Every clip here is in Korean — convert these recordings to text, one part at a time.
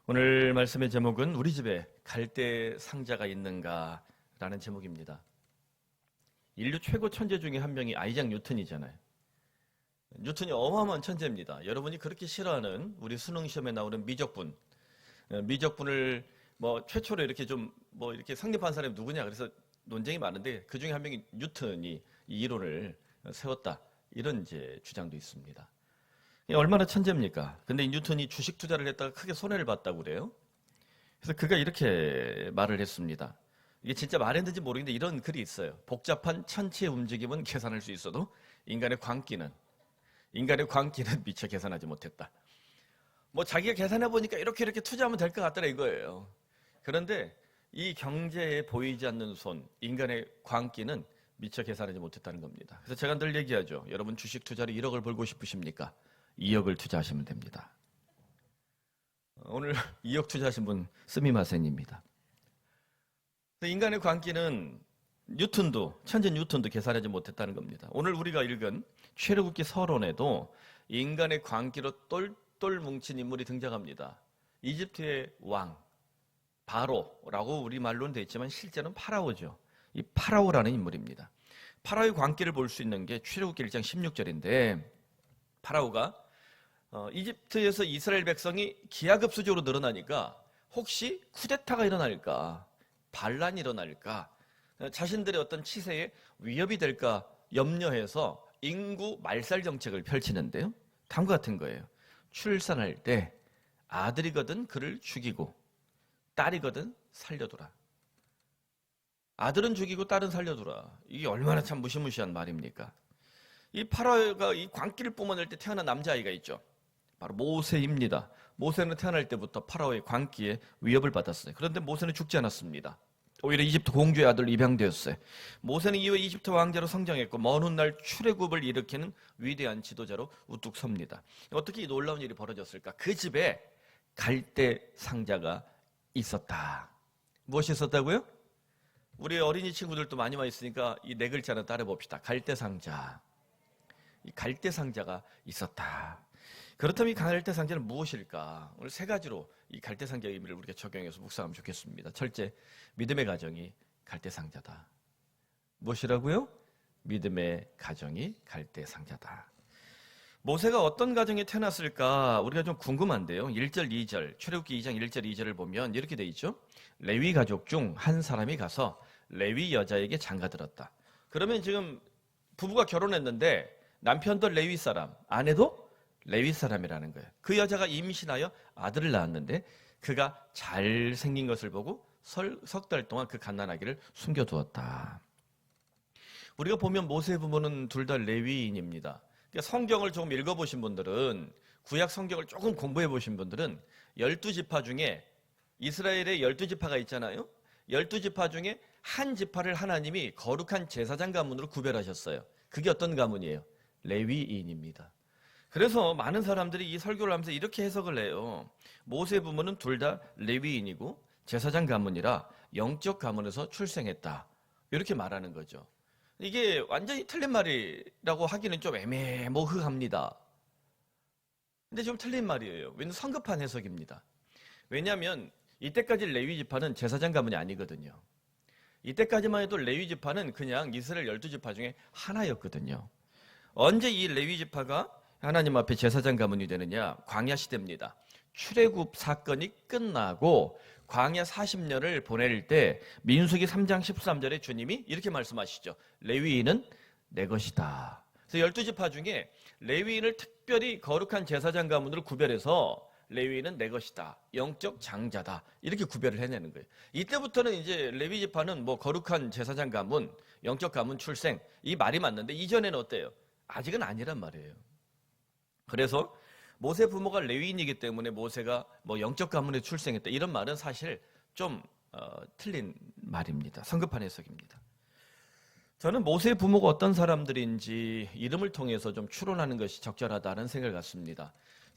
오늘 말씀의 제목은 우리 집에 갈대 상자가 있는가 라는 제목입니다. 인류 최고 천재 중에 한 명이 아이작 뉴턴이잖아요. 뉴턴이 어마어마한 천재입니다. 여러분이 그렇게 싫어하는 우리 수능 시험에 나오는 미적분을 최초로 이렇게 이렇게 성립한 사람이 누구냐 그래서 논쟁이 많은데 그 중에 한 명이 뉴턴이 이 이론을 세웠다 이런 이제 주장도 있습니다. 얼마나 천재입니까? 근데 이 뉴턴이 주식 투자를 했다가 크게 손해를 봤다고 그래요. 그래서 그가 이렇게 말을 했습니다. 이게 진짜 말했는지 모르겠는데 이런 글이 있어요. 복잡한 천체의 움직임은 계산할 수 있어도 인간의 광기는 미처 계산하지 못했다. 자기가 계산해 보니까 이렇게 투자하면 될 것 같더라 이거예요. 그런데 이 경제에 보이지 않는 손, 인간의 광기는 미처 계산하지 못했다는 겁니다. 그래서 제가 늘 얘기하죠. 여러분 주식 투자로 1억을 벌고 싶으십니까? 2억을 투자하시면 됩니다. 오늘 2억 투자하신 분 스미마센입니다. 인간의 광기는 천재 뉴턴도 계산하지 못했다는 겁니다. 오늘 우리가 읽은 최루국기 서론에도 인간의 광기로 똘똘 뭉친 인물이 등장합니다. 이집트의 왕 바로라고 우리말로는 되어 있지만 실제는 파라오죠. 이 파라오라는 인물입니다. 파라오의 광기를 볼 수 있는 게 출애굽기 1장 16절인데 파라오가 이집트에서 이스라엘 백성이 기하급수적으로 늘어나니까 혹시 쿠데타가 일어날까, 반란이 일어날까, 자신들의 어떤 치세에 위협이 될까 염려해서 인구 말살 정책을 펼치는데요. 다음과 같은 거예요. 출산할 때 아들이거든 그를 죽이고 딸이거든 살려두라. 아들은 죽이고 딸은 살려두라. 이게 얼마나 참 무시무시한 말입니까? 이 파라오가 이 광기를 뿜어낼 때 태어난 남자아이가 있죠. 바로 모세입니다. 모세는 태어날 때부터 파라오의 광기에 위협을 받았어요. 그런데 모세는 죽지 않았습니다. 오히려 이집트 공주의 아들로 입양되었어요. 모세는 이후에 이집트 왕자로 성장했고 먼 훗날 출애굽을 일으키는 위대한 지도자로 우뚝 섭니다. 어떻게 이 놀라운 일이 벌어졌을까? 그 집에 갈대 상자가 있었다. 무엇이 있었다고요? 우리 어린이 친구들도 많이 와 있으니까 이 네 글자 하나 따라 봅시다. 갈대 상자. 이 갈대 상자가 있었다. 그렇다면 이 갈대 상자는 무엇일까? 오늘 세 가지로 이 갈대 상자의 의미를 우리가 적용해서 묵상하면 좋겠습니다. 첫째, 믿음의 가정이 갈대 상자다. 무엇이라고요? 믿음의 가정이 갈대 상자다. 모세가 어떤 가정에 태어났을까 우리가 좀 궁금한데요. 1절, 2절, 출애굽기 2장 1절, 2절을 보면 이렇게 돼 있죠. 레위 가족 중 한 사람이 가서 레위 여자에게 장가들었다. 그러면 지금 부부가 결혼했는데 남편도 레위 사람, 아내도 레위 사람이라는 거예요. 그 여자가 임신하여 아들을 낳았는데 그가 잘생긴 것을 보고 석 달 동안 그 갓난아기를 숨겨두었다. 우리가 보면 모세 부모는 둘 다 레위인입니다. 그러니까 성경을 조금 읽어보신 분들은, 구약 성경을 조금 공부해 보신 분들은 12지파 중에 이스라엘의 12지파가 있잖아요. 12지파 중에 한 지파를 하나님이 거룩한 제사장 가문으로 구별하셨어요. 그게 어떤 가문이에요? 레위인입니다. 그래서 많은 사람들이 이 설교를 하면서 이렇게 해석을 해요. 모세 부모는 둘 다 레위인이고 제사장 가문이라 영적 가문에서 출생했다. 이렇게 말하는 거죠. 이게 완전히 틀린 말이라고 하기는 좀 애매모호합니다. 근데 좀 틀린 말이에요. 왜냐하면 성급한 해석입니다. 왜냐하면 이때까지 레위 지파는 제사장 가문이 아니거든요. 이때까지만 해도 레위 지파는 그냥 이스라엘 12지파 중에 하나였거든요. 언제 이 레위 지파가 하나님 앞에 제사장 가문이 되느냐? 광야 시대입니다. 출애굽 사건이 끝나고 광야 40년을 보낼 때 민수기 3장 13절에 주님이 이렇게 말씀하시죠. 레위인은 내 것이다. 그래서 12지파 중에 레위인을 특별히 거룩한 제사장 가문으로 구별해서 레위인은 내 것이다. 영적 장자다. 이렇게 구별을 해내는 거예요. 이때부터는 이제 레위 지파는 거룩한 제사장 가문, 영적 가문 출생 이 말이 맞는데 이전에는 어때요? 아직은 아니란 말이에요. 그래서 모세 부모가 레위인이기 때문에 모세가 영적 가문에 출생했다. 이런 말은 사실 좀 틀린 말입니다. 성급한 해석입니다. 저는 모세 부모가 어떤 사람들인지 이름을 통해서 좀 추론하는 것이 적절하다는 생각을 갖습니다.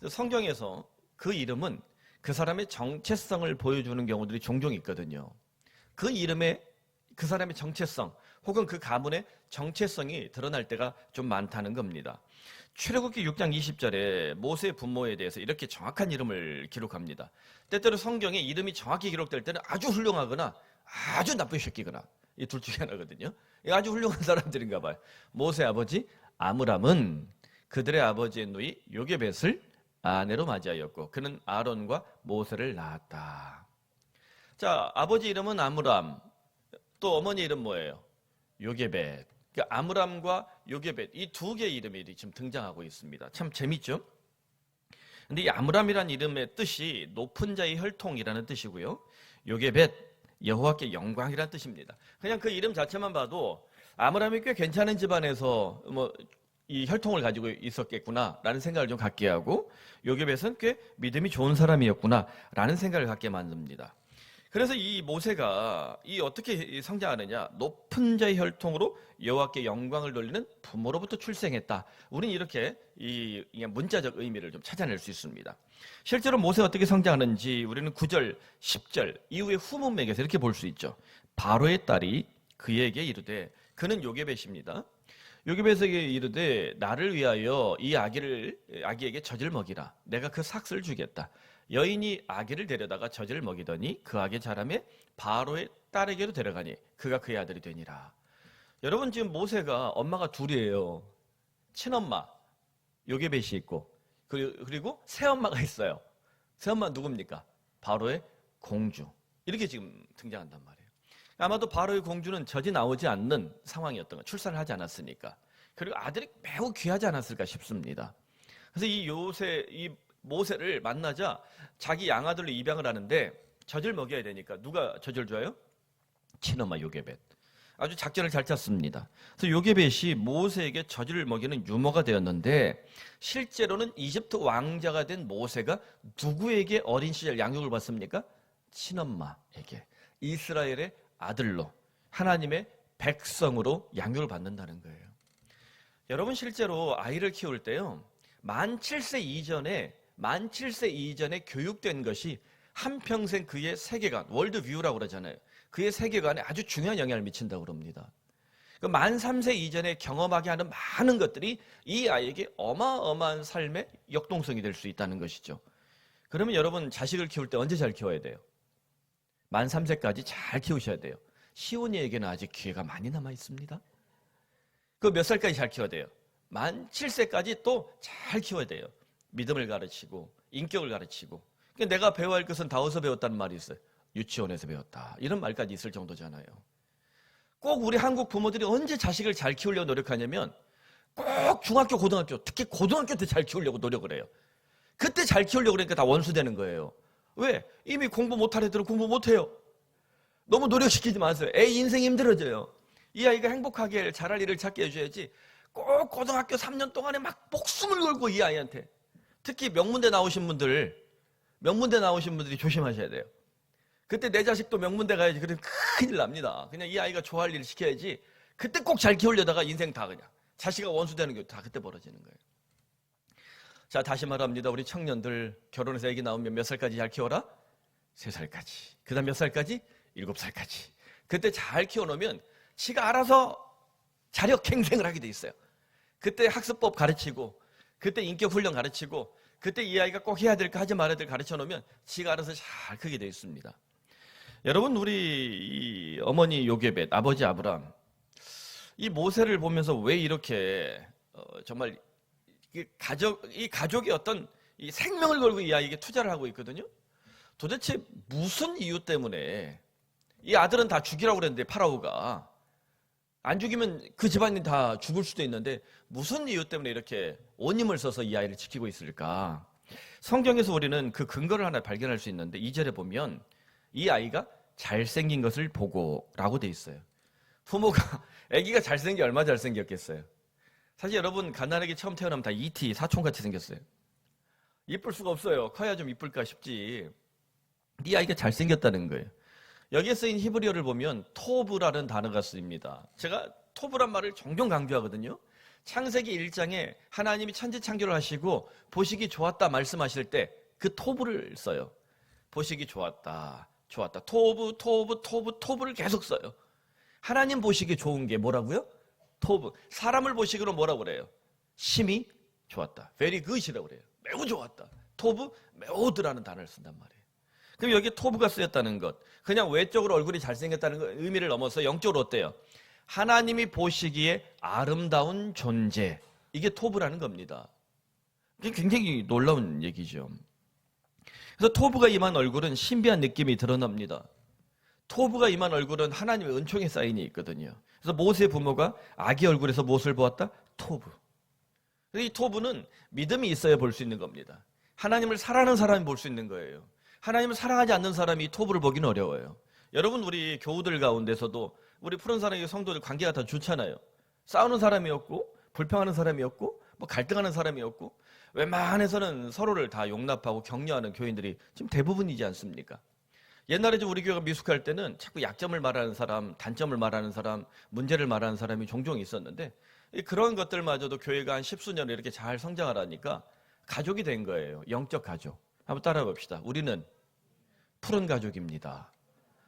성경에서 그 이름은 그 사람의 정체성을 보여주는 경우들이 종종 있거든요. 그 이름에 그 사람의 정체성 혹은 그 가문의 정체성이 드러날 때가 좀 많다는 겁니다. 출애굽기 6장 20절에 모세의 부모에 대해서 이렇게 정확한 이름을 기록합니다. 때때로 성경에 이름이 정확히 기록될 때는 아주 훌륭하거나 아주 나쁜 새끼거나 이 둘 중에 하나거든요. 아주 훌륭한 사람들인가 봐요. 모세 아버지 아므람은 그들의 아버지의 누이 요게벳을 아내로 맞이하였고 그는 아론과 모세를 낳았다. 자, 아버지 이름은 아므람, 또 어머니 이름 뭐예요? 요게벳. 그러니까 아므람과 요게벳 이 두 개의 이름이 지금 등장하고 있습니다. 참 재밌죠? 근데 이 아므람이라는 이름의 뜻이 높은 자의 혈통이라는 뜻이고요. 요게벳, 여호와께 영광이라는 뜻입니다. 그냥 그 이름 자체만 봐도 아므람이 꽤 괜찮은 집안에서 이 혈통을 가지고 있었겠구나라는 생각을 좀 갖게 하고 요게벳은 꽤 믿음이 좋은 사람이었구나라는 생각을 갖게 만듭니다. 그래서 이 모세가 어떻게 성장하느냐? 높은 자의 혈통으로 여호와께 영광을 돌리는 부모로부터 출생했다. 우리는 이렇게 이 문자적 의미를 좀 찾아낼 수 있습니다. 실제로 모세가 어떻게 성장하는지 우리는 9절, 10절 이후의 후문맥에서 이렇게 볼 수 있죠. 바로의 딸이 그에게 이르되 그는 요게벳입니다. 요게벳에게 이르되 나를 위하여 이 아기에게 젖을 먹이라. 내가 그 삭슬 주겠다. 여인이 아기를 데려다가 젖을 먹이더니 그 아기 자라매 바로의 딸에게로 데려가니 그가 그의 아들이 되니라. 여러분 지금 모세가 엄마가 둘이에요. 친엄마 요게벳이 있고 그리고 새엄마가 있어요. 새엄마 누굽니까? 바로의 공주. 이렇게 지금 등장한단 말이에요. 아마도 바로의 공주는 젖이 나오지 않는 상황이었던 거, 출산을 하지 않았으니까. 그리고 아들이 매우 귀하지 않았을까 싶습니다. 그래서 이 모세를 만나자 자기 양아들로 입양을 하는데 젖을 먹여야 되니까 누가 젖을 줘요? 친엄마 요게벳. 아주 작전을 잘 짰습니다. 그래서 요게벳이 모세에게 젖을 먹이는 유모가 되었는데 실제로는 이집트 왕자가 된 모세가 누구에게 어린 시절 양육을 받습니까? 친엄마에게. 이스라엘의 아들로 하나님의 백성으로 양육을 받는다는 거예요. 여러분 실제로 아이를 키울 때요. 만 7세 이전에 교육된 것이 한평생 그의 세계관, 월드뷰라고 그러잖아요. 그의 세계관에 아주 중요한 영향을 미친다고 그럽니다. 만 3세 이전에 경험하게 하는 많은 것들이 이 아이에게 어마어마한 삶의 역동성이 될 수 있다는 것이죠. 그러면 여러분 자식을 키울 때 언제 잘 키워야 돼요? 만 3세까지 잘 키우셔야 돼요. 시온이에게는 아직 기회가 많이 남아 있습니다. 그 몇 살까지 잘 키워야 돼요? 만 7세까지 또 잘 키워야 돼요. 믿음을 가르치고 인격을 가르치고. 그러니까 내가 배워야 할 것은 다 어디서 배웠다는 말이 있어요. 유치원에서 배웠다. 이런 말까지 있을 정도잖아요. 꼭 우리 한국 부모들이 언제 자식을 잘 키우려고 노력하냐면 꼭 중학교, 고등학교, 특히 고등학교 때 잘 키우려고 노력을 해요. 그때 잘 키우려고 그러니까 다 원수되는 거예요. 왜? 이미 공부 못할 애들은 공부 못해요. 너무 노력시키지 마세요. 애 인생 힘들어져요. 이 아이가 행복하게 잘할 일을 찾게 해줘야지 꼭 고등학교 3년 동안에 막 목숨을 걸고 이 아이한테 특히 명문대 나오신 분들이 조심하셔야 돼요. 그때 내 자식도 명문대 가야지. 그러면 큰일 납니다. 그냥 이 아이가 좋아할 일을 시켜야지. 그때 꼭 잘 키우려다가 인생 다 그냥 자식이 원수되는 게 다 그때 벌어지는 거예요. 자, 다시 말합니다. 우리 청년들 결혼해서 애기 나오면 몇 살까지 잘 키워라? 3살까지. 그 다음 몇 살까지? 7살까지. 그때 잘 키워놓으면 지가 알아서 자력갱생을 하게 돼 있어요. 그때 학습법 가르치고 그때 인격훈련 가르치고 그때 이 아이가 꼭 해야 될 거 하지 말아야 될 거 가르쳐 놓으면 지가 알아서 잘 크게 돼 있습니다. 여러분 우리 이 어머니 요게벳, 아버지 아브람 이 모세를 보면서 왜 이렇게 정말 이 가족의 어떤 이 생명을 걸고 이 아이에게 투자를 하고 있거든요. 도대체 무슨 이유 때문에 이 아들은 다 죽이라고 그랬는데 파라오가 안 죽이면 그 집안이 다 죽을 수도 있는데 무슨 이유 때문에 이렇게 온 힘을 써서 이 아이를 지키고 있을까? 성경에서 우리는 그 근거를 하나 발견할 수 있는데 2절에 보면 이 아이가 잘생긴 것을 보고라고 돼 있어요. 부모가 아기가 잘생긴 게 얼마나 잘생겼겠어요. 사실 여러분 가난하게 처음 태어나면 다 E.T. 사촌같이 생겼어요. 이쁠 수가 없어요. 커야 좀 이쁠까 싶지. 이 아이가 잘생겼다는 거예요. 여기에 쓰인 히브리어를 보면 토브라는 단어가 쓰입니다. 제가 토브란 말을 종종 강조하거든요. 창세기 1장에 하나님이 천지 창조를 하시고 보시기 좋았다 말씀하실 때 그 토브를 써요. 보시기 좋았다. 토브를 계속 써요. 하나님 보시기에 좋은 게 뭐라고요? 토브. 사람을 보시기로 뭐라고 그래요? 심히 좋았다. very good이라고 그래요. 매우 좋았다. 토브, 매우드라는 단어를 쓴단 말이에요. 그럼 여기 토브가 쓰였다는 것, 그냥 외적으로 얼굴이 잘생겼다는 의미를 넘어서 영적으로 어때요? 하나님이 보시기에 아름다운 존재, 이게 토브라는 겁니다. 이게 굉장히 놀라운 얘기죠. 그래서 토브가 임한 얼굴은 신비한 느낌이 드러납니다. 토브가 임한 얼굴은 하나님의 은총의 사인이 있거든요. 그래서 모세의 부모가 아기 얼굴에서 무엇을 보았다? 토브. 이 토브는 믿음이 있어야 볼 수 있는 겁니다. 하나님을 사랑하는 사람이 볼 수 있는 거예요. 하나님을 사랑하지 않는 사람이 이 토브를 보기는 어려워요. 여러분, 우리 교우들 가운데서도 우리 푸른 사랑의 성도들 관계가 다 좋잖아요. 싸우는 사람이 없고 불평하는 사람이 없고 뭐 갈등하는 사람이 없고 웬만해서는 서로를 다 용납하고 격려하는 교인들이 지금 대부분이지 않습니까? 옛날에 우리 교회가 미숙할 때는 자꾸 약점을 말하는 사람, 단점을 말하는 사람, 문제를 말하는 사람이 종종 있었는데 그런 것들마저도 교회가 한 10수년을 이렇게 잘 성장하라니까 가족이 된 거예요. 영적 가족. 한번 따라해 봅시다. 우리는 푸른 가족입니다.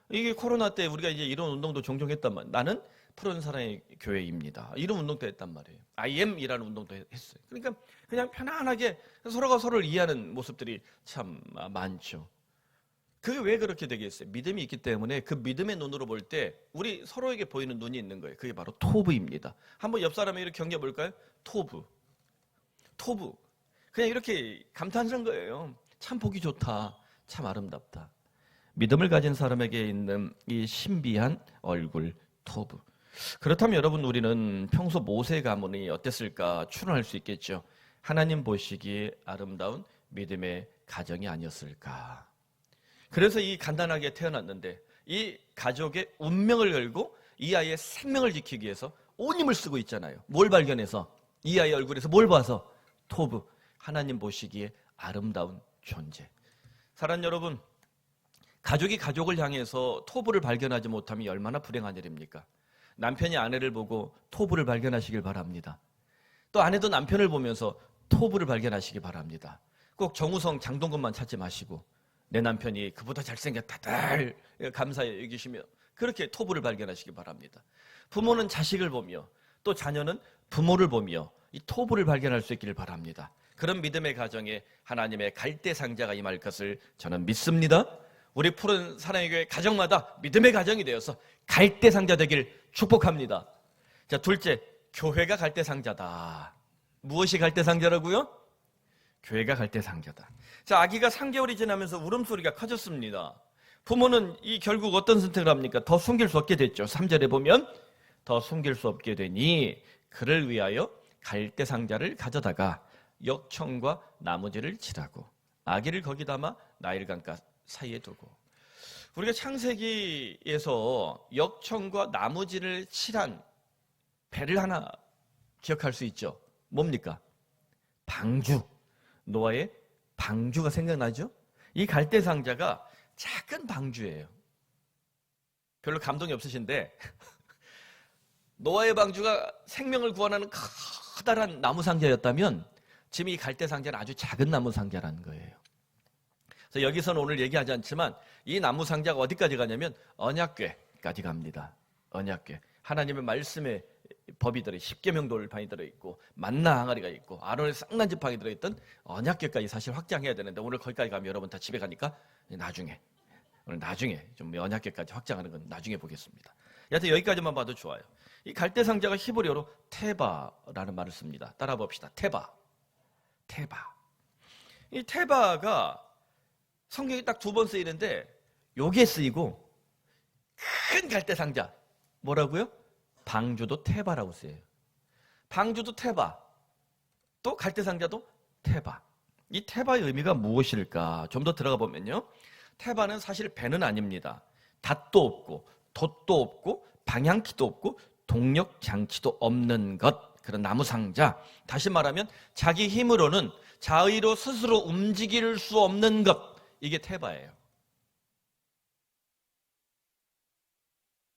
이게 코로나 때 우리가 이제 이런 운동도 종종 했단 말이에요. 나는 푸른 사랑의 교회입니다. 이런 운동도 했단 말이에요. I am이라는 운동도 했어요. 그러니까 그냥 편안하게 서로가 서로를 이해하는 모습들이 참 많죠. 그게 왜 그렇게 되겠어요? 믿음이 있기 때문에 그 믿음의 눈으로 볼 때 우리 서로에게 보이는 눈이 있는 거예요. 그게 바로 토브입니다. 한번 옆 사람에게 이렇게 경계해 볼까요? 토브. 토브. 그냥 이렇게 감탄하는 거예요. 참 보기 좋다. 참 아름답다. 믿음을 가진 사람에게 있는 이 신비한 얼굴, 토브. 그렇다면 여러분, 우리는 평소 모세 가문이 어땠을까 추론할 수 있겠죠. 하나님 보시기에 아름다운 믿음의 가정이 아니었을까. 그래서 이 간단하게 태어났는데 이 가족의 운명을 걸고 이 아이의 생명을 지키기 위해서 온 힘을 쓰고 있잖아요. 뭘 발견해서? 이 아이의 얼굴에서 뭘 봐서? 토브, 하나님 보시기에 아름다운 존재. 사랑하는 여러분, 가족이 가족을 향해서 토브를 발견하지 못하면 얼마나 불행한 일입니까? 남편이 아내를 보고 토브를 발견하시길 바랍니다. 또 아내도 남편을 보면서 토브를 발견하시기 바랍니다. 꼭 정우성, 장동건만 찾지 마시고 내 남편이 그보다 잘생겼다들 감사히 여기시며 그렇게 토브를 발견하시기 바랍니다. 부모는 자식을 보며 또 자녀는 부모를 보며 이 토브를 발견할 수 있기를 바랍니다. 그런 믿음의 가정에 하나님의 갈대 상자가 임할 것을 저는 믿습니다. 우리 푸른 사랑의 교회 가정마다 믿음의 가정이 되어서 갈대 상자 되길 축복합니다. 자, 둘째, 교회가 갈대 상자다. 무엇이 갈대 상자라고요? 교회가 갈대 상자다. 자, 아기가 3개월이 지나면서 울음소리가 커졌습니다. 부모는 결국 어떤 선택을 합니까? 더 숨길 수 없게 됐죠. 3절에 보면 더 숨길 수 없게 되니 그를 위하여 갈대 상자를 가져다가 역청과 나무지를 칠하고 아기를 거기 담아 나일강가 사이에 두고. 우리가 창세기에서 역청과 나무지를 칠한 배를 하나 기억할 수 있죠. 뭡니까? 방주. 노아의 방주가 생각나죠? 이 갈대 상자가 작은 방주예요. 별로 감동이 없으신데 노아의 방주가 생명을 구원하는 커다란 나무 상자였다면 지금 이 갈대 상자는 아주 작은 나무 상자라는 거예요. 그래서 여기서는 오늘 얘기하지 않지만 이 나무 상자가 어디까지 가냐면 언약궤까지 갑니다. 언약궤. 하나님의 말씀의 법이 들어 십계명 돌판이 들어있고 만나 항아리가 있고 아론의 쌍난 지팡이 들어있던 언약궤까지 사실 확장해야 되는데 오늘 거기까지 가면 여러분 다 집에 가니까 오늘 나중에 좀 언약궤까지 확장하는 건 나중에 보겠습니다. 여하튼 여기까지만 봐도 좋아요. 이 갈대 상자가 히브리어로 테바라는 말을 씁니다. 따라 봅시다. 테바. 이 테바가 성경에 딱 2번 쓰이는데 요게 쓰이고 큰 갈대 상자 뭐라고요? 방주도 테바라고 쓰여요. 방주도 테바, 또 갈대 상자도 테바. 이 테바의 의미가 무엇일까? 좀 더 들어가 보면요, 테바는 사실 배는 아닙니다. 닷도 없고 돛도 없고 방향키도 없고 동력 장치도 없는 것, 그런 나무 상자. 다시 말하면 자기 힘으로는 자의로 스스로 움직일 수 없는 것, 이게 테바예요.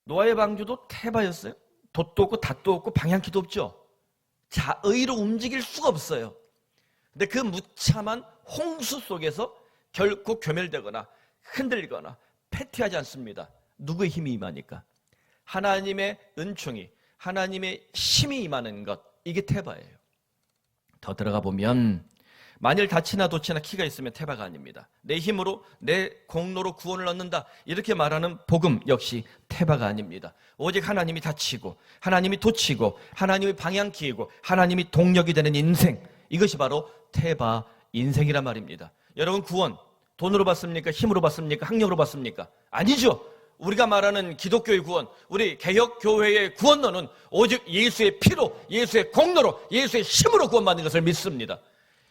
노아의 방주도 테바였어요. 돛도 없고 닷도 없고 방향키도 없죠. 자의로 움직일 수가 없어요. 근데 그 무참한 홍수 속에서 결코 괴멸되거나 흔들리거나 패퇴하지 않습니다. 누구의 힘이 임하니까? 하나님의 은총이, 하나님의 힘이 임하는 것, 이게 테바예요. 더 들어가 보면 만일 다치나 도치나 키가 있으면 테바가 아닙니다. 내 힘으로 내 공로로 구원을 얻는다 이렇게 말하는 복음 역시 테바가 아닙니다. 오직 하나님이 다치고 하나님이 도치고 하나님이 방향키이고 하나님이 동력이 되는 인생, 이것이 바로 테바 인생이란 말입니다. 여러분, 구원 돈으로 받습니까? 힘으로 받습니까? 학력으로 받습니까? 아니죠. 우리가 말하는 기독교의 구원, 우리 개혁교회의 구원론은 오직 예수의 피로, 예수의 공로로, 예수의 힘으로 구원받는 것을 믿습니다.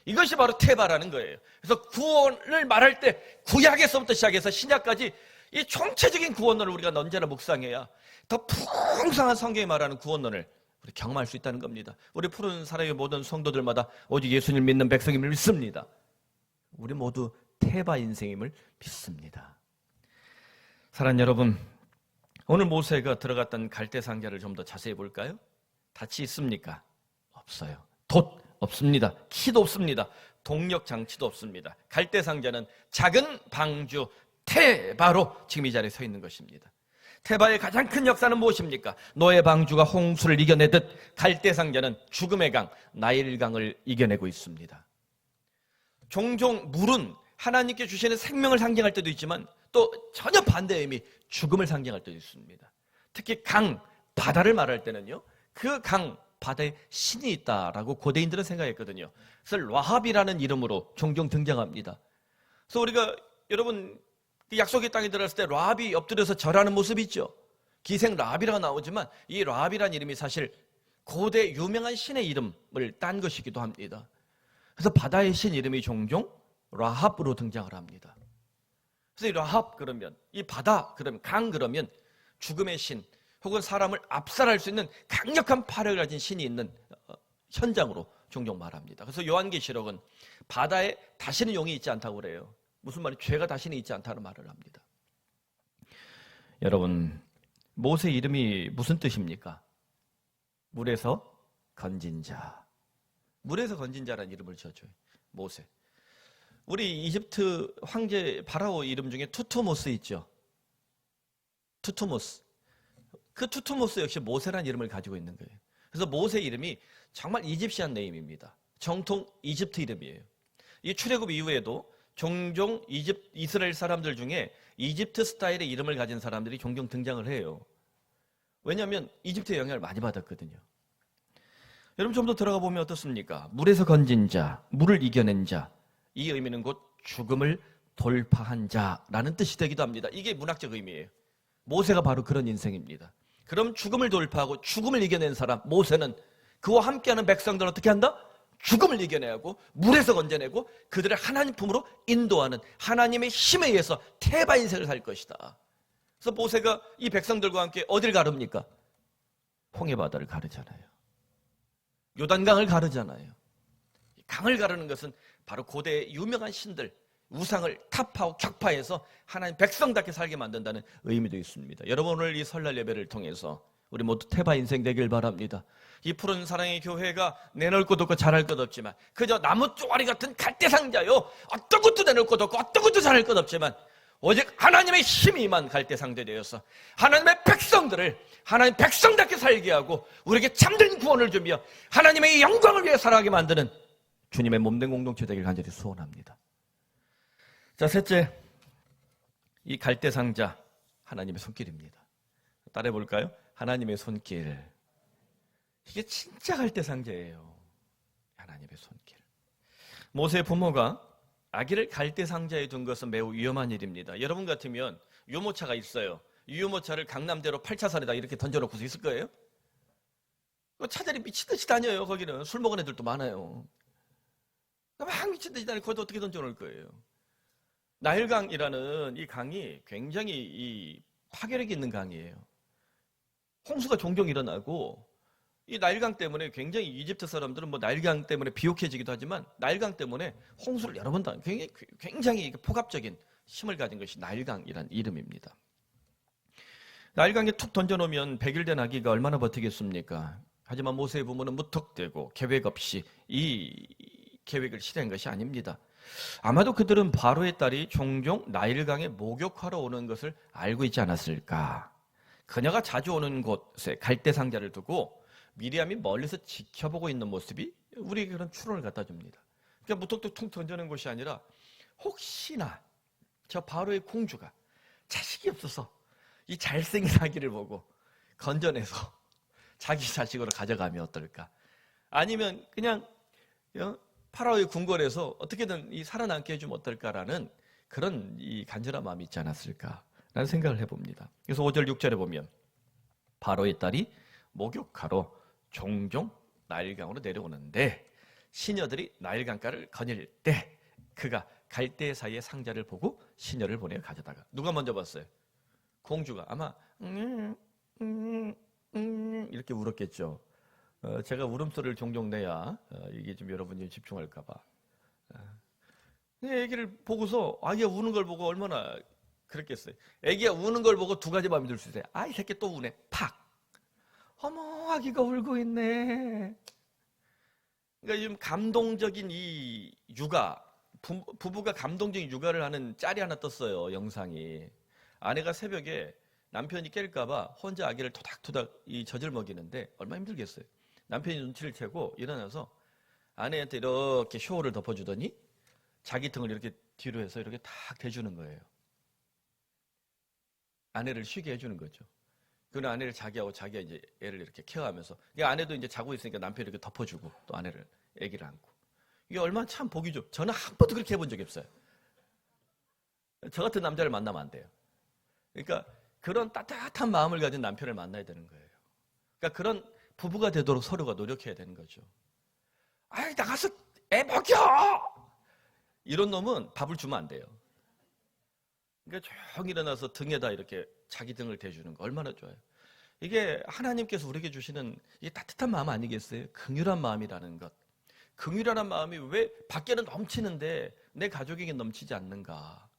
이것이 바로 테바라는 거예요. 그래서 구원을 말할 때 구약에서부터 시작해서 신약까지 이 총체적인 구원론을 우리가 언제나 묵상해야 더 풍성한 성경이 말하는 구원론을 우리 경험할 수 있다는 겁니다. 우리 푸른 사랑의 모든 성도들마다 오직 예수님을 믿는 백성임을 믿습니다. 우리 모두 테바 인생임을 믿습니다. 사랑하는 여러분, 오늘 모세가 들어갔던 갈대 상자를 좀 더 자세히 볼까요? 닻이 있습니까? 없어요. 돛 없습니다. 키도 없습니다. 동력 장치도 없습니다. 갈대 상자는 작은 방주 테바로 지금 이 자리에 서 있는 것입니다. 테바의 가장 큰 역사는 무엇입니까? 노예 방주가 홍수를 이겨내듯 갈대 상자는 죽음의 강 나일강을 이겨내고 있습니다. 종종 물은 하나님께 주시는 생명을 상징할 때도 있지만 또 전혀 반대의 의미, 죽음을 상징할 때도 있습니다. 특히 강, 바다를 말할 때는요, 그 강, 바다에 신이 있다라고 고대인들은 생각했거든요. 그래서 라합이라는 이름으로 종종 등장합니다. 그래서 우리가 여러분 약속의 땅에 들어갔을 때 라합이 엎드려서 절하는 모습이 있죠. 기생 라합이라고 나오지만 이 라합이라는 이름이 사실 고대 유명한 신의 이름을 딴 것이기도 합니다. 그래서 바다의 신 이름이 종종 라합으로 등장을 합니다. 그래서 이 라합 그러면, 이 바다 그러면, 강 그러면 죽음의 신 혹은 사람을 압살할 수 있는 강력한 파력을 가진 신이 있는 현장으로 종종 말합니다. 그래서 요한계시록은 바다에 다시는 용이 있지 않다고 그래요. 무슨 말이, 죄가 다시는 있지 않다는 말을 합니다. 여러분, 모세 이름이 무슨 뜻입니까? 물에서 건진 자. 물에서 건진 자라는 이름을 지어줘요. 모세. 우리 이집트 황제 파라오 이름 중에 투토모스 있죠. 투토모스. 그 투토모스 역시 모세라는 이름을 가지고 있는 거예요. 그래서 모세 이름이 정말 이집시안 네임입니다. 정통 이집트 이름이에요. 이 출애굽 이후에도 종종 이스라엘 사람들 중에 이집트 스타일의 이름을 가진 사람들이 종종 등장을 해요. 왜냐하면 이집트의 영향을 많이 받았거든요. 여러분, 좀 더 들어가 보면 어떻습니까? 물에서 건진 자, 물을 이겨낸 자, 이 의미는 곧 죽음을 돌파한 자라는 뜻이 되기도 합니다. 이게 문학적 의미예요. 모세가 바로 그런 인생입니다. 그럼 죽음을 돌파하고 죽음을 이겨낸 사람 모세는 그와 함께하는 백성들은 어떻게 한다? 죽음을 이겨내고 물에서 건져내고 그들을 하나님 품으로 인도하는 하나님의 힘에 의해서 테바 인생을 살 것이다. 그래서 모세가 이 백성들과 함께 어딜 가릅니까? 홍해바다를 가르잖아요. 요단강을 가르잖아요. 강을 가르는 것은 바로 고대의 유명한 신들, 우상을 타파하고 격파해서 하나님 백성답게 살게 만든다는 의미도 있습니다. 여러분, 오늘 이 설날 예배를 통해서 우리 모두 테바 인생 되길 바랍니다. 이 푸른 사랑의 교회가 내놓을 것 없고 잘할 것 없지만 그저 나무 쪼가리 같은 갈대 상자요. 어떤 것도 내놓을 것 없고 어떤 것도 잘할 것 없지만 오직 하나님의 힘이 임한 갈대 상자 되어서 하나님의 백성들을 하나님 백성답게 살게 하고 우리에게 참된 구원을 주며 하나님의 영광을 위해 살아가게 만드는 주님의 몸된 공동체 되길 간절히 소원합니다. 자, 셋째, 이 갈대 상자 하나님의 손길입니다. 따라해 볼까요? 하나님의 손길. 이게 진짜 갈대 상자예요. 하나님의 손길. 모세의 부모가 아기를 갈대 상자에 둔 것은 매우 위험한 일입니다. 여러분 같으면 유모차가 있어요. 이 유모차를 강남대로 8차선에다 이렇게 던져놓고 있을 거예요? 차들이 미친듯이 다녀요. 거기는 술 먹은 애들도 많아요. 막 미친듯이 다니고 거기다 어떻게 던져놓을 거예요? 나일강이라는 이 강이 굉장히 이 파괴력이 있는 강이에요. 홍수가 종종 일어나고 이 나일강 때문에 굉장히 이집트 사람들은 뭐 나일강 때문에 비옥해지기도 하지만 나일강 때문에 홍수를 여러 번 당해요. 굉장히 포갑적인 힘을 가진 것이 나일강이라는 이름입니다. 나일강에 툭 던져놓으면 100일 된 아기가 얼마나 버티겠습니까? 하지만 모세의 부모는 무턱대고 계획 없이 이 계획을 실행한 것이 아닙니다. 아마도 그들은 바로의 딸이 종종 나일강에 목욕하러 오는 것을 알고 있지 않았을까? 그녀가 자주 오는 곳에 갈대 상자를 두고 미리암이 멀리서 지켜보고 있는 모습이 우리에게 그런 추론을 갖다 줍니다. 그러니까 무턱대고 퉁 던져는 것이 아니라 혹시나 저 바로의 공주가 자식이 없어서 이 잘생긴 아기를 보고 건져내서 자기 자식으로 가져가면 어떨까? 아니면 그냥 파라오의 궁궐에서 어떻게든 이 살아남게 해주면 어떨까라는 그런 이 간절한 마음이 있지 않았을까라는 생각을 해봅니다. 그래서 5절 6절에 보면 바로의 딸이 목욕하러 종종 나일강으로 내려오는데 시녀들이 나일강가를 거닐 때 그가 갈대 사이의 상자를 보고 시녀를 보내어 가져다가 누가 먼저 봤어요? 공주가 아마 이렇게 울었겠죠. 제가 울음소리를 종종 내야 이게 좀 여러분이 집중할까 봐. 애기를 보고서 아기가 우는 걸 보고 얼마나 그랬겠어요. 애기가 우는 걸 보고 두 가지 마음이 들 수 있어요. 아, 이 새끼 또 우네. 팍. 어머, 아기가 울고 있네. 그러니까 좀 감동적인 이 육아, 부부가 감동적인 육아를 하는 짤이 하나 떴어요. 영상이. 아내가 새벽에 남편이 깰까 봐 혼자 아기를 토닥토닥 이 젖을 먹이는데 얼마나 힘들겠어요. 남편이 눈치를 채고 일어나서 아내한테 이렇게 쇼를 덮어주더니 자기 등을 이렇게 뒤로 해서 이렇게 탁 대주는 거예요. 아내를 쉬게 해주는 거죠. 그는 아내를 자기하고 자기가 이제 애를 이렇게 케어하면서, 아내도 이제 자고 있으니까 남편이 이렇게 덮어주고 또 아내를, 애기를 안고. 이게 얼마나 참 보기 좋. 저는 한 번도 그렇게 해본 적이 없어요. 저 같은 남자를 만나면 안 돼요. 그러니까 그런 따뜻한 마음을 가진 남편을 만나야 되는 거예요. 그러니까 그런 부부가 되도록 서로가 노력해야 되는 거죠. 아이, 나가서 애 먹여! 이런 놈은 밥을 주면 안 돼요. 그러니까 조용히 일어나서 등에다 이렇게 자기 등을 대주는 거 얼마나 좋아요. 이게 하나님께서 우리에게 주시는 이 따뜻한 마음 아니겠어요? 긍휼한 마음이라는 것. 긍휼한 마음이 왜 밖에는 넘치는데 내 가족에게 넘치지 않는가?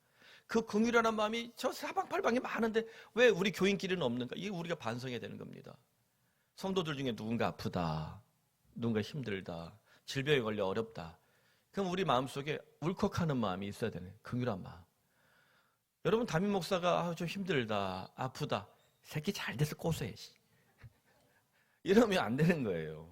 그 긍휼한 마음이 저 사방팔방에 많은데 왜 우리 교인끼리는 없는가? 이게 우리가 반성해야 되는 겁니다. 성도들 중에 누군가 아프다, 누군가 힘들다, 질병에 걸려 어렵다. 그럼 우리 마음속에 울컥하는 마음이 있어야 되는 긍휼한 마음. 여러분, 담임 목사가 좀 힘들다, 아프다, 새끼 잘 돼서 꼬셔야지. 이러면 안 되는 거예요.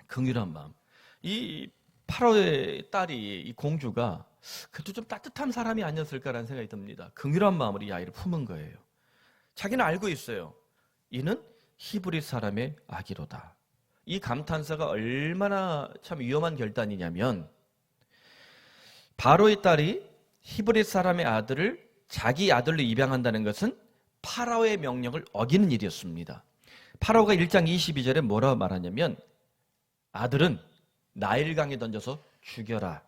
긍휼한 마음. 이 파라오의 딸이, 이 공주가 그래도 좀 따뜻한 사람이 아니었을까라는 생각이 듭니다. 긍휼한 마음으로 이 아이를 품은 거예요. 자기는 알고 있어요. 이는 히브리 사람의 아기로다. 이 감탄사가 얼마나 참 위험한 결단이냐면, 바로의 딸이 히브리 사람의 아들을 자기 아들로 입양한다는 것은 파라오의 명령을 어기는 일이었습니다. 파라오가 1장 22절에 뭐라고 말하냐면, 아들은 나일강에 던져서 죽여라.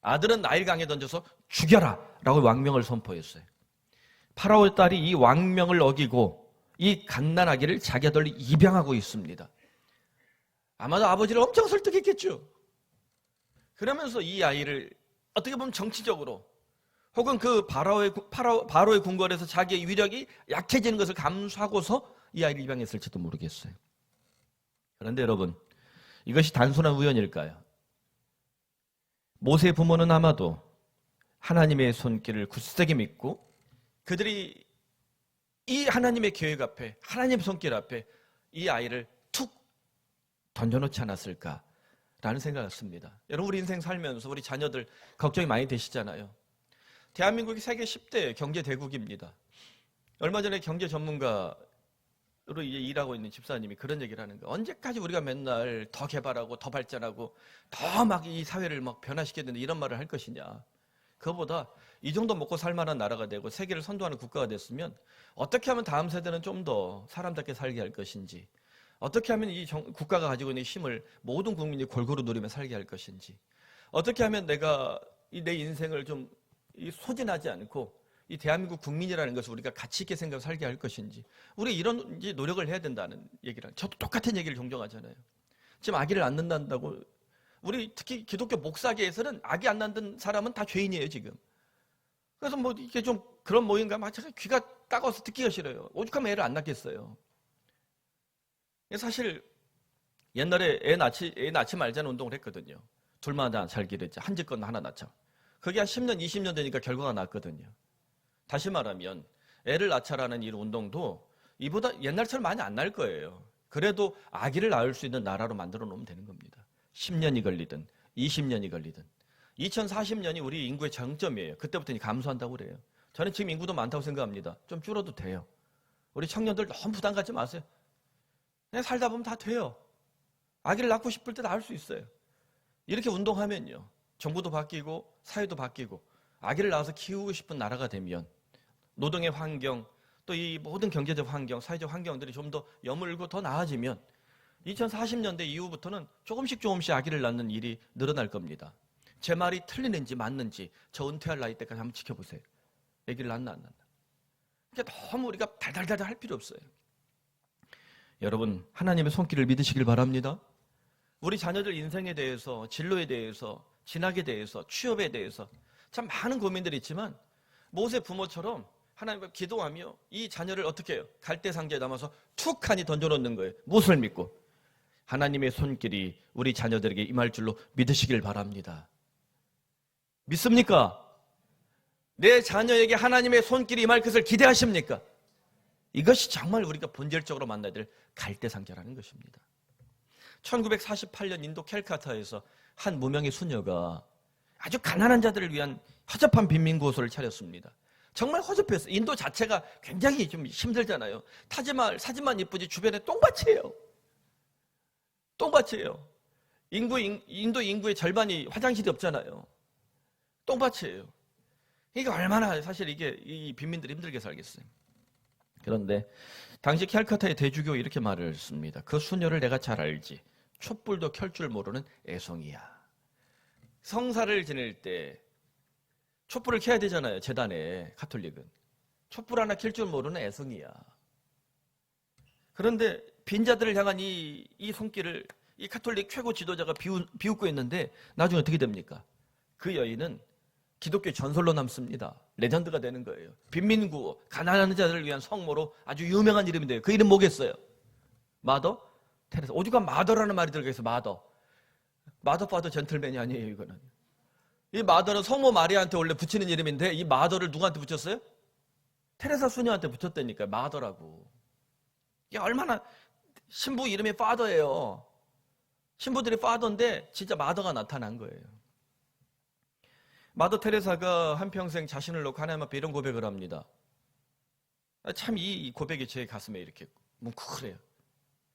아들은 나일강에 던져서 죽여라 라고 왕명을 선포했어요. 파라오의 딸이 이 왕명을 어기고 이 갓난아기를 자기 아들로 입양하고 있습니다. 아마도 아버지를 엄청 설득했겠죠. 그러면서 이 아이를 어떻게 보면 정치적으로 혹은 그 바로의 궁궐에서 자기의 위력이 약해지는 것을 감수하고서 이 아이를 입양했을지도 모르겠어요. 그런데 여러분, 이것이 단순한 우연일까요? 모세의 부모는 아마도 하나님의 손길을 굳세게 믿고 그들이 이 하나님의 계획 앞에, 하나님의 손길 앞에 이 아이를 툭 던져놓지 않았을까라는 생각을 했습니다. 여러분, 우리 인생 살면서 우리 자녀들 걱정이 많이 되시잖아요. 대한민국이 세계 10대 경제 대국입니다. 얼마 전에 경제 전문가로 이제 일하고 있는 집사님이 그런 얘기를 하는 거예요. 언제까지 우리가 맨날 더 개발하고 더 발전하고 더 막 이 사회를 막 변화시켜야 된다 이런 말을 할 것이냐. 그거보다 이 정도 먹고 살 만한 나라가 되고 세계를 선도하는 국가가 됐으면 어떻게 하면 다음 세대는 좀 더 사람답게 살게 할 것인지, 어떻게 하면 이 국가가 가지고 있는 힘을 모든 국민이 골고루 누리며 살게 할 것인지, 어떻게 하면 내가 내 인생을 좀 소진하지 않고 이 대한민국 국민이라는 것을 우리가 가치 있게 생각하고 살게 할 것인지, 우리 이런 이제 노력을 해야 된다는 얘기를, 저도 똑같은 얘기를 종종 하잖아요. 지금 아기를 안 낳는다고, 우리 특히 기독교 목사계에서는 아기 안 낳는 사람은 다 죄인이에요 지금. 그래서 뭐 이게 좀 그런 모임 가면 제가 귀가 따가워서 듣기가 싫어요. 오죽하면 애를 안 낳겠어요. 사실 옛날에 애 낳지 말자는 운동을 했거든요. 둘만 다 살기를 한 집 건 하나 낳자. 그게 한 10년, 20년 되니까 결과가 났거든요. 다시 말하면 애를 낳자라는 이 운동도 이보다 옛날처럼 많이 안 날 거예요. 그래도 아기를 낳을 수 있는 나라로 만들어 놓으면 되는 겁니다. 10년이 걸리든 20년이 걸리든. 2040년이 우리 인구의 정점이에요. 그때부터 이제 감소한다고 그래요. 저는 지금 인구도 많다고 생각합니다. 좀 줄어도 돼요. 우리 청년들 너무 부담 갖지 마세요. 그냥 살다 보면 다 돼요. 아기를 낳고 싶을 때 낳을 수 있어요. 이렇게 운동하면요. 정부도 바뀌고 사회도 바뀌고 아기를 낳아서 키우고 싶은 나라가 되면 노동의 환경, 또 이 모든 경제적 환경, 사회적 환경들이 좀 더 여물고 더 나아지면 2040년대 이후부터는 조금씩 아기를 낳는 일이 늘어날 겁니다. 제 말이 틀리는지 맞는지 저 은퇴할 나이 때까지 한번 지켜보세요. 아기를 낳나 안 낳나. 그러니까 너무 우리가 달달달 할 필요 없어요. 여러분, 하나님의 손길을 믿으시길 바랍니다. 우리 자녀들 인생에 대해서, 진로에 대해서, 진학에 대해서, 취업에 대해서 참 많은 고민들이 있지만 모세 부모처럼 하나님과 기도하며 이 자녀를 어떻게 해요? 갈대 상자에 담아서 툭하니 던져놓는 거예요. 무엇을 믿고? 하나님의 손길이 우리 자녀들에게 임할 줄로 믿으시길 바랍니다. 믿습니까? 내 자녀에게 하나님의 손길이 임할 것을 기대하십니까? 이것이 정말 우리가 본질적으로 만나야 될 갈대 상자라는 것입니다. 1948년 인도 캘카타에서 한 무명의 수녀가 아주 가난한 자들을 위한 허접한 빈민구호소를 차렸습니다. 정말 허접했어요. 인도 자체가 굉장히 좀 힘들잖아요. 타지마할 사진만 이쁘지 주변에 똥밭이에요. 똥밭이에요. 인도 인구의 절반이 화장실이 없잖아요. 똥밭이에요. 이게 얼마나 사실 이게 이 빈민들이 힘들게 살겠어요. 그런데 당시 캘커타의 대주교 이렇게 말을 했습니다. 그 수녀를 내가 잘 알지. 촛불도 켤 줄 모르는 애송이야. 성사를 지낼 때 촛불을 켜야 되잖아요. 제단에 가톨릭은. 촛불 하나 켤 줄 모르는 애송이야. 그런데 빈자들을 향한 이 손길을 이 가톨릭 최고 지도자가 비웃고 있는데 나중에 어떻게 됩니까? 그 여인은 기독교의 전설로 남습니다. 레전드가 되는 거예요. 빈민구, 가난한 자들을 위한 성모로 아주 유명한 이름이 돼요. 그 이름 뭐겠어요? 마더 테레사. 오죽한 마더라는 말이 들어가 있어. 마더 파더 젠틀맨이 아니에요. 이거는. 이 마더는 성모 마리아한테 원래 붙이는 이름인데 이 마더를 누구한테 붙였어요? 테레사 수녀한테 붙였다니까요. 마더라고. 이게 얼마나 신부 이름이 파더예요. 신부들이 파더인데 진짜 마더가 나타난 거예요. 마더 테레사가 한평생 자신을 놓고 하나님 앞에 이런 고백을 합니다. 참 이 고백이 제 가슴에 이렇게 뭉클해요.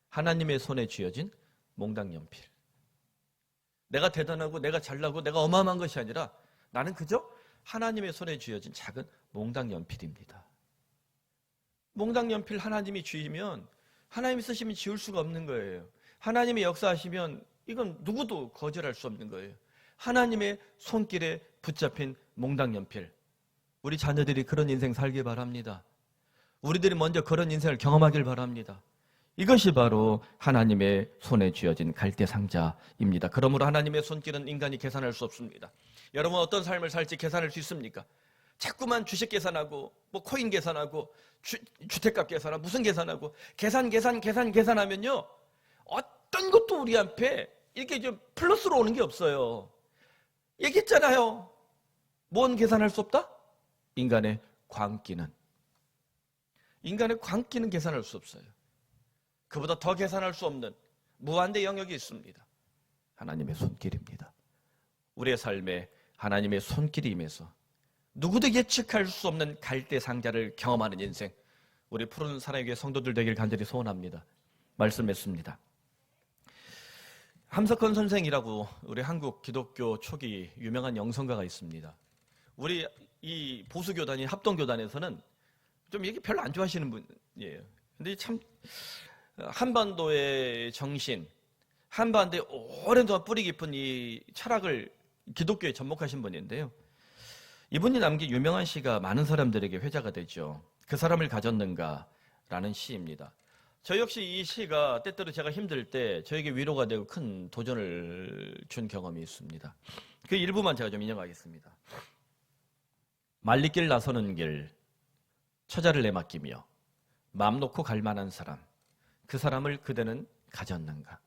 하나님의 손에 쥐어진 몽당 연필. 내가 대단하고 내가 잘나고 내가 어마어마한 것이 아니라 나는 그저 하나님의 손에 쥐어진 작은 몽당 연필입니다. 몽당 연필 하나님이 쥐면 하나님이 쓰시면 지울 수가 없는 거예요. 하나님이 역사하시면 이건 누구도 거절할 수 없는 거예요. 하나님의 손길에 붙잡힌 몽당 연필. 우리 자녀들이 그런 인생 살길 바랍니다. 우리들이 먼저 그런 인생을 경험하길 바랍니다. 이것이 바로 하나님의 손에 쥐어진 갈대 상자입니다. 그러므로 하나님의 손길은 인간이 계산할 수 없습니다. 여러분 어떤 삶을 살지 계산할 수 있습니까? 자꾸만 주식 계산하고 뭐 코인 계산하고 주택값 계산하고 무슨 계산하고 계산하면요 어떤 것도 우리 앞에 이렇게 좀 플러스로 오는 게 없어요. 얘기했잖아요. 뭔 계산할 수 없다? 인간의 광기는 계산할 수 없어요. 그보다 더 계산할 수 없는 무한대 영역이 있습니다. 하나님의 손길입니다. 우리의 삶에 하나님의 손길이 임해서 누구도 예측할 수 없는 갈대 상자를 경험하는 인생, 우리 푸른 사랑의 성도들 되길 간절히 소원합니다. 말씀 맺습니다. 함석헌 선생이라고 우리 한국 기독교 초기 유명한 영성가가 있습니다. 우리 이 보수교단인 합동교단에서는 좀 이게 별로 안 좋아하시는 분이에요. 근데 참 한반도의 정신, 한반도에 오랜동안 뿌리 깊은 이 철학을 기독교에 접목하신 분인데요. 이분이 남긴 유명한 시가 많은 사람들에게 회자가 되죠. 그 사람을 가졌는가라는 시입니다. 저 역시 이 시가 때때로 제가 힘들 때 저에게 위로가 되고 큰 도전을 준 경험이 있습니다. 그 일부만 제가 좀 인용하겠습니다. 말리길 나서는 길, 처자를 내맡기며 마음 놓고 갈 만한 사람, 그 사람을 그대는 가졌는가?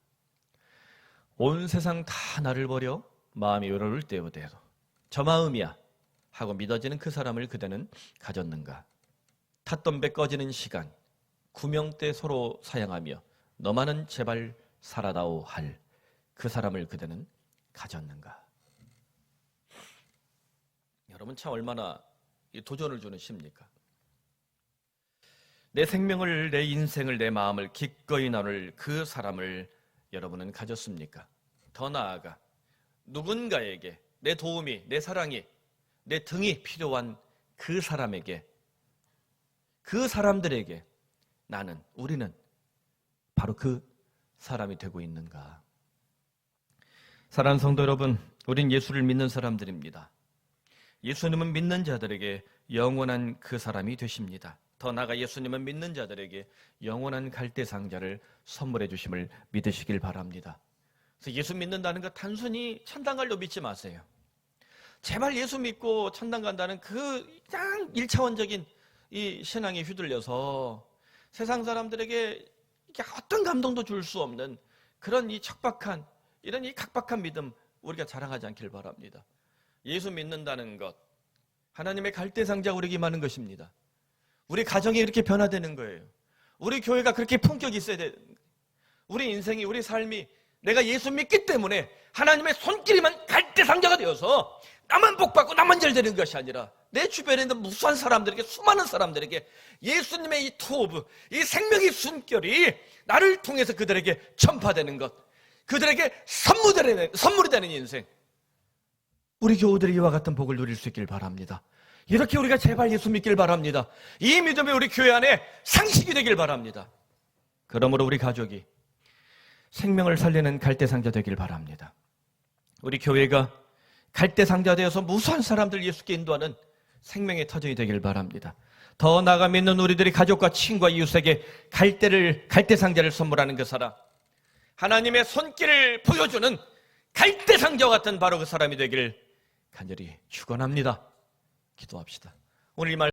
온 세상 다 나를 버려 마음이 외로울 때여대도 저 마음이야 하고 믿어지는 그 사람을 그대는 가졌는가? 탔던 배 꺼지는 시간, 구명대 서로 사양하며 너만은 제발 살아다오 할 그 사람을 그대는 가졌는가? 여러분 참 얼마나 도전을 주는 시입니까? 내 생명을, 내 인생을, 내 마음을 기꺼이 나눌 그 사람을 여러분은 가졌습니까? 더 나아가 누군가에게 내 도움이, 내 사랑이, 내 등이 필요한 그 사람에게, 그 사람들에게 우리는 바로 그 사람이 되고 있는가? 사랑하는 성도 여러분, 우린 예수를 믿는 사람들입니다. 예수님은 믿는 자들에게 영원한 그 사람이 되십니다. 더 나아가 예수님은 믿는 자들에게 영원한 갈대상자를 선물해 주심을 믿으시길 바랍니다. 그래서 예수 믿는다는 것 단순히 천당 갈로 믿지 마세요. 제발 예수 믿고 천당 간다는 그 그냥 1차원적인 이 신앙에 휘둘려서 세상 사람들에게 어떤 감동도 줄 수 없는 그런 이 척박한, 이런 이 각박한 믿음 우리가 자랑하지 않길 바랍니다. 예수 믿는다는 것, 하나님의 갈대상자가 우리에게 임하는 것입니다. 우리 가정이 이렇게 변화되는 거예요. 우리 교회가 그렇게 품격이 있어야 되는 거예요. 우리 인생이, 우리 삶이 내가 예수 믿기 때문에 하나님의 손길이만 갈대상자가 되어서 나만 복받고 나만 잘 되는 것이 아니라 내 주변에 있는 무수한 사람들에게, 수많은 사람들에게 예수님의 이 투오브, 이 생명의 숨결이 나를 통해서 그들에게 전파되는 것, 그들에게 선물이 되는 인생, 우리 교우들이 이와 같은 복을 누릴 수 있길 바랍니다. 이렇게 우리가 제발 예수 믿길 바랍니다. 이 믿음이 우리 교회 안에 상식이 되길 바랍니다. 그러므로 우리 가족이 생명을 살리는 갈대상자 되길 바랍니다. 우리 교회가 갈대상자 되어서 무수한 사람들 예수께 인도하는 생명의 터전이 되길 바랍니다. 더 나아가 믿는 우리들이 가족과 친구와 이웃에게 갈대상자를 선물하는 그 사람, 하나님의 손길을 보여주는 갈대상자와 같은 바로 그 사람이 되길 간절히 축원합니다. 기도합시다. 오늘 이 말